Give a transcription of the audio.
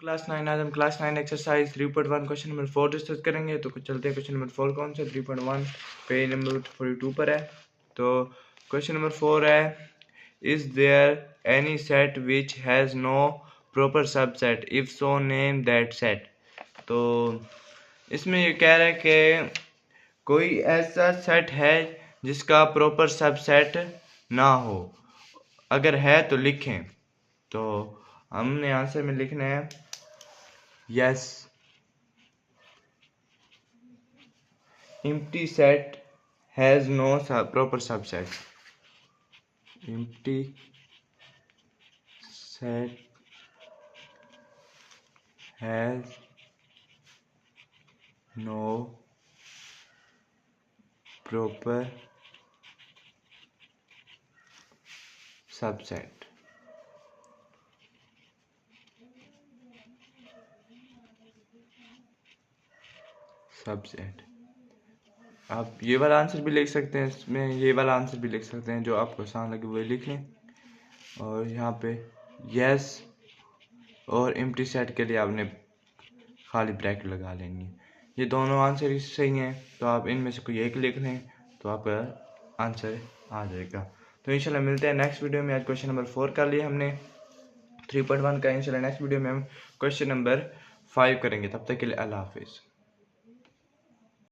Class 9 आज हम class 9 exercise 3.1 question number 4 discuss करेंगे। तो चलते हैं क्वेश्चन नंबर 4 कौन सा 3.1 पेज नंबर 42 पर है। तो क्वेश्चन नंबर 4 है, is there any set which has no proper subset, if so name that set. तो इसमें ये कह रहा है कि कोई ऐसा सेट है जिसका प्रॉपर सबसेट ना हो, अगर है तो लिखें। तो हमने आंसर में लिखना है yes, empty set has no proper subset. Empty set has no proper subset. आप ये वाला आंसर भी लिख सकते हैं, इसमें ये वाला आंसर भी लिख सकते हैं, जो आपको आसान लगे वो लिख लें। और यहाँ पे यस और एम्प्टी सेट के लिए आपने खाली ब्रैकेट लगा लेनी है। ये दोनों आंसर ही सही हैं, तो आप इनमें से कोई एक लिख लें तो आपका आंसर आ जाएगा। तो इंशाल्लाह मिलते हैं नेक्स्ट वीडियो में। आज क्वेश्चन नंबर 4 कर लिया हमने 3.1 का। इंशाल्लाह नेक्स्ट वीडियो में हम क्वेश्चन नंबर 5 करेंगे। तब तक के लिए अल्लाह हाफिज़।